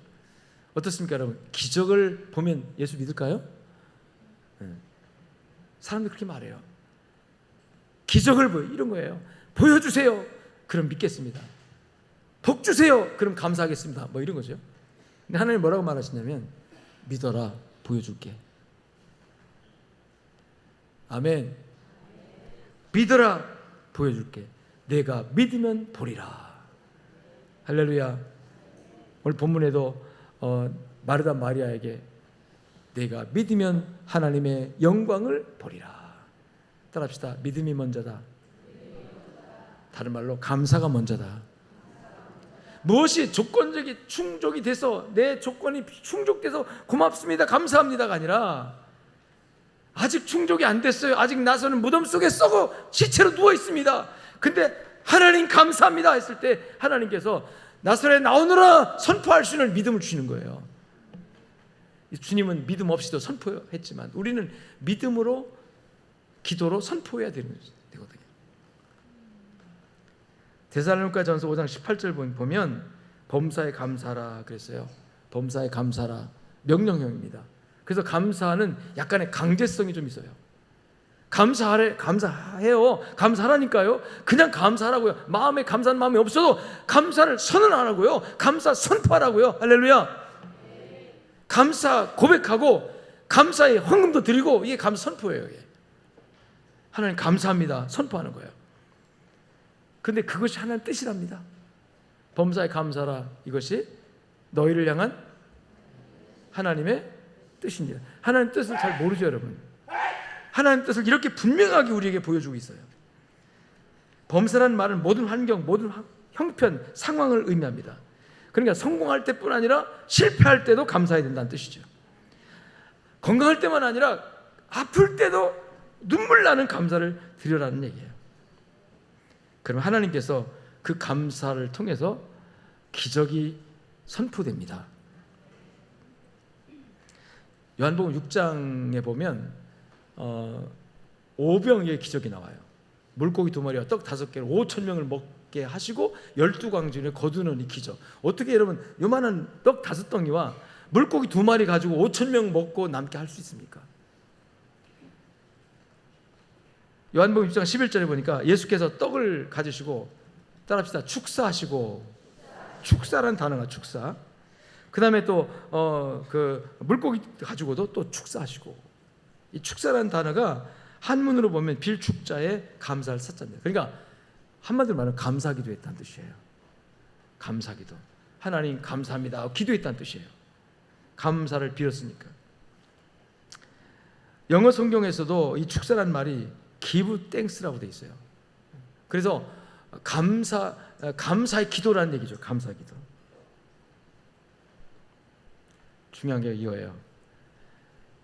어떻습니까 여러분? 기적을 보면 예수 믿을까요? 사람들이 그렇게 말해요. 기적을 이런 거예요. 보여주세요. 그럼 믿겠습니다. 복 주세요. 그럼 감사하겠습니다. 뭐 이런 거죠. 근데 하나님 뭐라고 말하시냐면 믿어라. 보여줄게. 아멘. 믿어라. 보여줄게. 내가 믿으면 보리라. 할렐루야. 오늘 본문에도 마르다 마리아에게 내가 믿으면 하나님의 영광을 보리라. 따라합시다. 믿음이 먼저다. 다른 말로 감사가 먼저다. 무엇이 조건적이 충족이 돼서 내 조건이 충족돼서 고맙습니다 감사합니다가 아니라 아직 충족이 안 됐어요. 아직 나서는 무덤 속에 썩어 시체로 누워 있습니다. 근데 하나님 감사합니다 했을 때 하나님께서 나사렛 나오너라 선포할 수 있는 믿음을 주시는 거예요. 주님은 믿음 없이도 선포했지만 우리는 믿음으로 기도로 선포해야 되거든요. 데살로니가전서 5장 18절 보면 범사에 감사라 그랬어요. 범사에 감사라 명령형입니다. 그래서 감사는 약간의 강제성이 좀 있어요. 감사해요. 감사하라니까요. 그냥 감사하라고요. 마음에 감사하는 마음이 없어도 감사를 선언하라고요. 감사 선포하라고요. 할렐루야. 감사 고백하고 감사의 헌금도 드리고 이게 감사 선포예요. 이게. 하나님 감사합니다. 선포하는 거예요. 그런데 그것이 하나님 뜻이랍니다. 범사에 감사라 이것이 너희를 향한 하나님의 뜻입니다. 하나님 뜻을 잘 모르죠 여러분. 하나님 뜻을 이렇게 분명하게 우리에게 보여주고 있어요. 범사라는 말은 모든 환경, 모든 형편, 상황을 의미합니다. 그러니까 성공할 때뿐 아니라 실패할 때도 감사해야 된다는 뜻이죠. 건강할 때만 아니라 아플 때도 눈물 나는 감사를 드려라는 얘기예요. 그럼 하나님께서 그 감사를 통해서 기적이 선포됩니다. 요한복음 6장에 보면 오병이의 기적이 나와요. 물고기 2마리와 떡 5개를 5,000명을 먹게 하시고 12광진을 거두는 이 기적. 어떻게 여러분 요만한 떡 5덩이와 물고기 2마리 가지고 5,000명 먹고 남게 할 수 있습니까? 요한복음 6장 11절에 보니까 예수께서 떡을 가지시고 따라합시다. 축사하시고 축사라는 단어가 축사. 그 다음에 또 그 물고기 가지고도 또 축사하시고 이 축사라는 단어가 한문으로 보면 빌축자에 감사할 사자입니다. 그러니까 한마디로 말하면 감사기도 했다는 뜻이에요. 감사기도. 하나님 감사합니다. 기도했다는 뜻이에요. 감사를 빌었으니까. 영어 성경에서도 이 축사라는 말이 give thanks라고 돼 있어요. 그래서 감사의 기도라는 얘기죠. 감사 기도. 중요한 게 이거예요.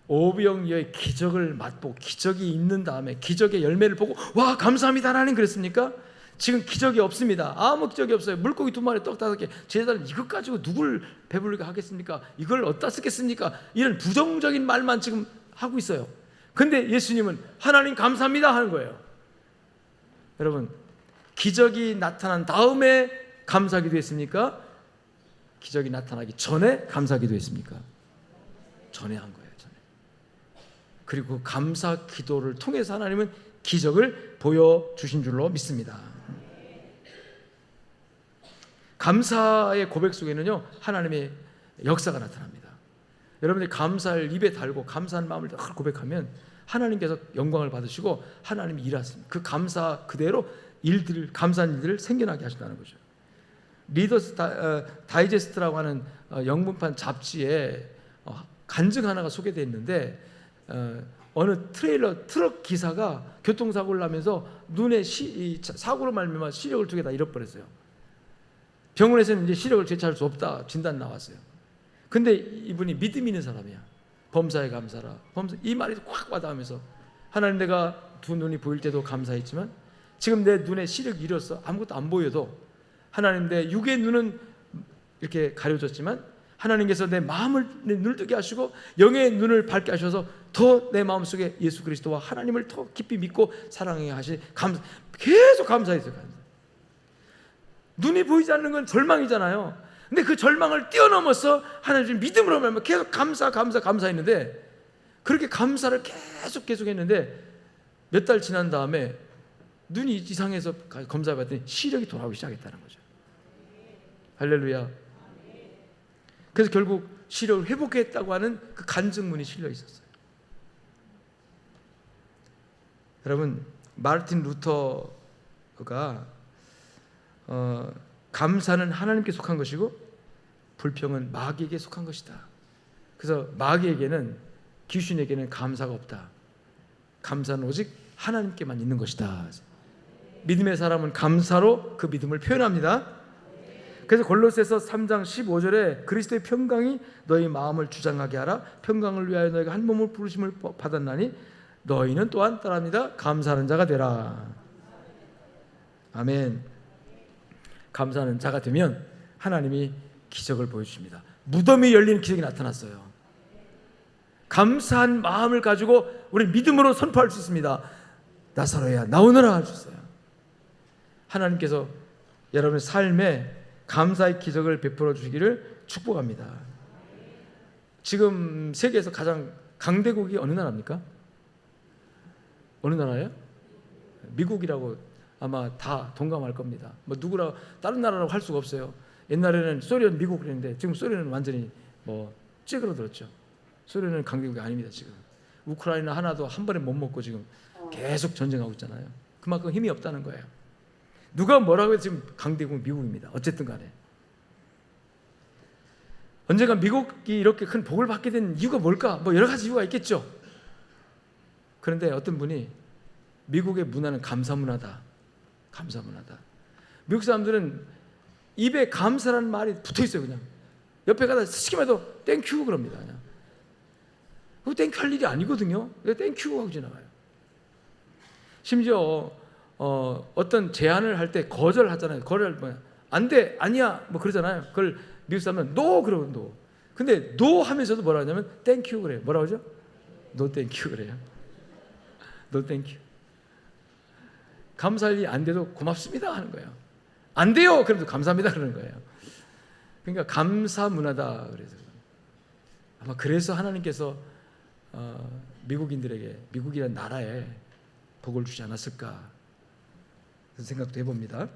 오병이어의 기적을 맛보고 기적이 있는 다음에 기적의 열매를 보고 와 감사합니다 하나님 그랬습니까? 지금 기적이 없습니다. 아무 기적이 없어요. 물고기 2마리 떡 5개 제자들은 이것 가지고 누굴 배부르게 하겠습니까? 이걸 어디다 쓰겠습니까? 이런 부정적인 말만 지금 하고 있어요. 근데 예수님은 하나님 감사합니다 하는 거예요. 여러분 기적이 나타난 다음에 감사기도 했습니까? 기적이 나타나기 전에 감사기도 했습니까? 전에 한 거예요. 전에. 그리고 감사 기도를 통해서 하나님은 기적을 보여주신 줄로 믿습니다. 감사의 고백 속에는요 하나님의 역사가 나타납니다. 여러분들이 감사를 입에 달고 감사한 마음을 고백하면 하나님께서 영광을 받으시고 하나님이 일하십니다. 그 감사 그대로 감사한 일들을 생겨나게 하신다는 거죠. 리더스 다이제스트라고 하는 영문판 잡지에 간증 하나가 소개되어 있는데 어느 트럭 기사가 교통사고를 나면서 눈에 사고로 말미암아 시력을 2개 다 잃어버렸어요. 병원에서는 이제 시력을 되찾을 수 없다 진단 나왔어요. 근데 이분이 믿음 있는 사람이야. 범사에 감사라. 이 말이 확 와닿으면서 하나님 내가 두 눈이 보일 때도 감사했지만 지금 내 눈에 시력이 잃었어. 아무것도 안 보여도 하나님 내 육의 눈은 이렇게 가려졌지만 하나님께서 내 마음을 내 눈을 뜨게 하시고 영의 눈을 밝게 하셔서 더 내 마음속에 예수 그리스도와 하나님을 더 깊이 믿고 사랑해 하시 계속 감사했어요. 눈이 보이지 않는 건 절망이잖아요. 근데 그 절망을 뛰어넘어서 하나님 믿음으로 말하면 계속 감사했는데, 그렇게 감사를 계속 했는데 몇 달 지난 다음에 눈이 이상해서 검사해봤더니 시력이 돌아오기 시작했다는 거죠. 할렐루야. 그래서 결국 시력을 회복했다고 하는 그 간증문이 실려 있었어요. 여러분, 마르틴 루터가 감사는 하나님께 속한 것이고 불평은 마귀에게 속한 것이다. 그래서 마귀에게는, 귀신에게는 감사가 없다. 감사는 오직 하나님께만 있는 것이다. 믿음의 사람은 감사로 그 믿음을 표현합니다. 그래서 골로새서 3장 15절에 그리스도의 평강이 너희 마음을 주장하게 하라. 평강을 위하여 너희가 한 몸을 부르심을 받았나니 너희는 또한 따라합니다. 감사하는 자가 되라. 아멘. 감사하는 자가 되면 하나님이 기적을 보여주십니다. 무덤이 열리는 기적이 나타났어요. 감사한 마음을 가지고 우리 믿음으로 선포할 수 있습니다. 나사로야 나오너라 할 수 있어요. 하나님께서 여러분의 삶에 감사의 기적을 베풀어 주시기를 축복합니다. 지금 세계에서 가장 강대국이 어느 나라입니까? 어느 나라예요? 미국이라고 아마 다 동감할 겁니다. 뭐 누구라 다른 나라라고 할 수가 없어요. 옛날에는 소련, 미국 그랬는데 지금 소련은 완전히 찌그러들었죠. 소련은 강대국이 아닙니다. 지금 우크라이나 하나도 한 번에 못 먹고 지금 계속 전쟁하고 있잖아요. 그만큼 힘이 없다는 거예요. 누가 뭐라고 해도 지금 강대국은 미국입니다. 어쨌든 간에 언젠가 미국이 이렇게 큰 복을 받게 된 이유가 뭘까? 여러 가지 이유가 있겠죠. 그런데 어떤 분이 미국의 문화는 감사 문화다. 감사 문화다. 미국 사람들은 입에 감사라는 말이 붙어 있어요. 그냥 옆에 가다 스치기만 해도 땡큐 그럽니다. 그냥 그거 땡큐 할 일이 아니거든요. 땡큐 하고 지나가요. 심지어 어떤 제안을 할 때 거절하잖아요. 거절 안 돼, 아니야, 그러잖아요. 그걸 미국 사람은 no 그러고 no. 근데 no 하면서도 뭐라 하냐면 땡큐 그래요. 뭐라 그러죠? no 땡큐 그래요. no 땡큐. 감사할 일이 안 돼도 고맙습니다 하는 거예요. 안 돼요. 그래도 감사합니다 그러는 거예요. 그러니까 감사 문화다. 그래서 아마 그래서 하나님께서 미국인들에게, 미국이라는 나라에 복을 주지 않았을까 그런 생각도 해봅니다.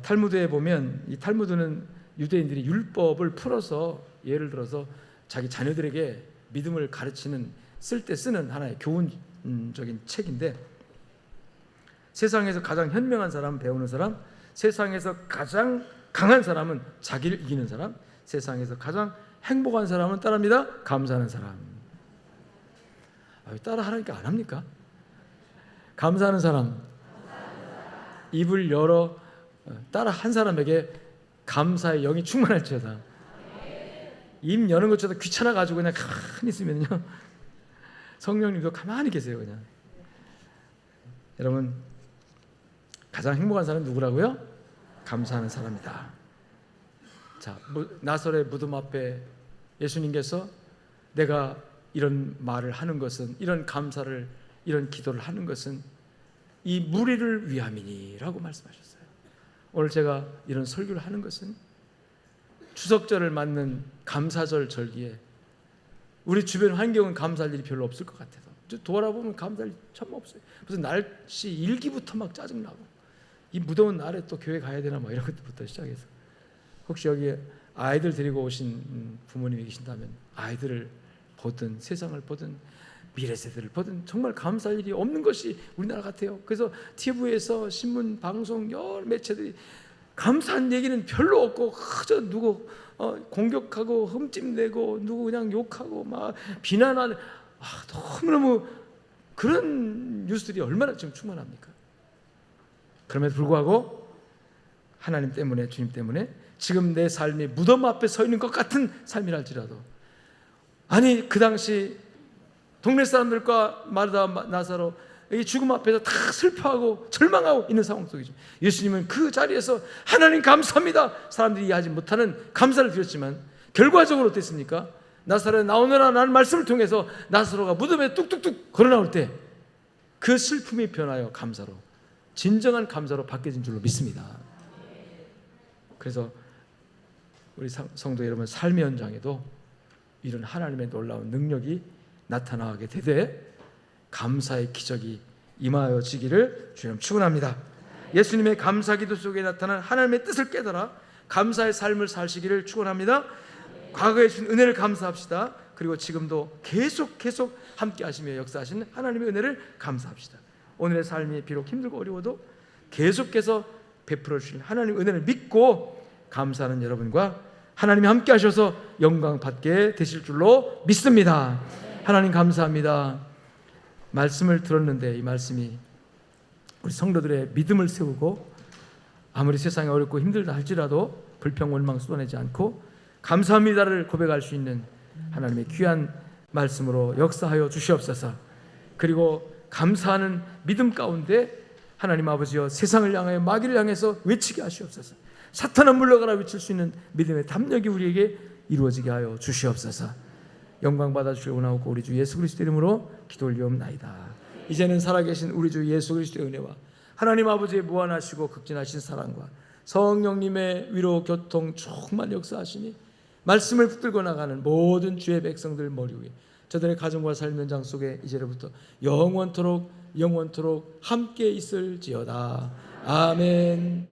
탈무드에 보면, 이 탈무드는 유대인들이 율법을 풀어서, 예를 들어서 자기 자녀들에게 믿음을 가르치는, 쓸 때 쓰는 하나의 교훈적인 책인데, 세상에서 가장 현명한 사람은 배우는 사람, 세상에서 가장 강한 사람은 자기를 이기는 사람, 세상에서 가장 행복한 사람은 따라합니다. 감사하는 사람. 따라 하라니까 안 합니까? 감사하는 사람. 입을 열어 따라 한 사람에게 감사의 영이 충만할지어다. 입 여는 것조차 귀찮아가지고 그냥 가만히 있으면요, 성령님도 가만히 계세요. 그냥. 여러분, 가장 행복한 사람은 누구라고요? 감사하는 사람이다. 자, 나설의 무덤 앞에 예수님께서 내가 이런 말을 하는 것은, 이런 감사를, 이런 기도를 하는 것은 이 무리를 위함이니라고 말씀하셨어요. 오늘 제가 이런 설교를 하는 것은 추석절을 맞는 감사절 절기에 우리 주변 환경은 감사할 일이 별로 없을 것 같아서 돌아보면 감사할 일이 참 없어요. 무슨 날씨 일기부터 막 짜증나고, 이 무더운 날에 또 교회 가야 되나 이런 것부터 시작해서, 혹시 여기에 아이들 데리고 오신 부모님이 계신다면 아이들을 보든 세상을 보든 미래 세대를 보든 정말 감사할 일이 없는 것이 우리나라 같아요. 그래서 TV에서 신문, 방송, 여러 매체들이 감사한 얘기는 별로 없고, 그저 누구 공격하고 흠집내고 누구 그냥 욕하고 막 비난하는, 너무너무 그런 뉴스들이 얼마나 지금 충만합니까? 그럼에도 불구하고 하나님 때문에, 주님 때문에 지금 내 삶이 무덤 앞에 서 있는 것 같은 삶이랄지라도, 아니 그 당시 동네 사람들과 마르다, 나사로 이 죽음 앞에서 다 슬퍼하고 절망하고 있는 상황 속이죠. 예수님은 그 자리에서 하나님 감사합니다, 사람들이 이해하지 못하는 감사를 드렸지만 결과적으로 어땠습니까? 나사렛 나오너라 라는 말씀을 통해서 나사로가 무덤에 뚝뚝뚝 걸어 나올 때 그 슬픔이 변하여 감사로, 진정한 감사로 바뀌어진 줄로 믿습니다. 그래서 우리 성도 여러분, 삶의 현장에도 이런 하나님의 놀라운 능력이 나타나게 되되 감사의 기적이 임하여지기를 주님 축원합니다. 예수님의 감사기도 속에 나타난 하나님의 뜻을 깨달아 감사의 삶을 사시기를 축원합니다. 과거에 주신 은혜를 감사합시다. 그리고 지금도 계속 함께 하시며 역사하시는 하나님의 은혜를 감사합시다. 오늘의 삶이 비록 힘들고 어려워도 계속해서 베풀어 주신 하나님의 은혜를 믿고 감사하는 여러분과 하나님이 함께 하셔서 영광 받게 되실 줄로 믿습니다. 하나님 감사합니다. 말씀을 들었는데 이 말씀이 우리 성도들의 믿음을 세우고 아무리 세상이 어렵고 힘들다 할지라도 불평 원망 쏟아내지 않고 감사합니다를 고백할 수 있는 하나님의 귀한 말씀으로 역사하여 주시옵소서. 그리고 감사하는 믿음 가운데 하나님 아버지여 세상을 향하여 마귀를 향해서 외치게 하시옵소서. 사탄아 물러가라 외칠 수 있는 믿음의 담력이 우리에게 이루어지게 하여 주시옵소서. 영광 받아주시기 원하옵고 우리 주 예수 그리스도 이름으로 기도 올리옵나이다. 이제는 살아계신 우리 주 예수 그리스도의 은혜와 하나님 아버지의 무한하시고 극진하신 사랑과 성령님의 위로 교통 충만 역사하시니 말씀을 붙들고 나가는 모든 주의 백성들 머리 위에 저들의 가정과 삶 현장 속에 이제로부터 영원토록 함께 있을지어다. 아멘.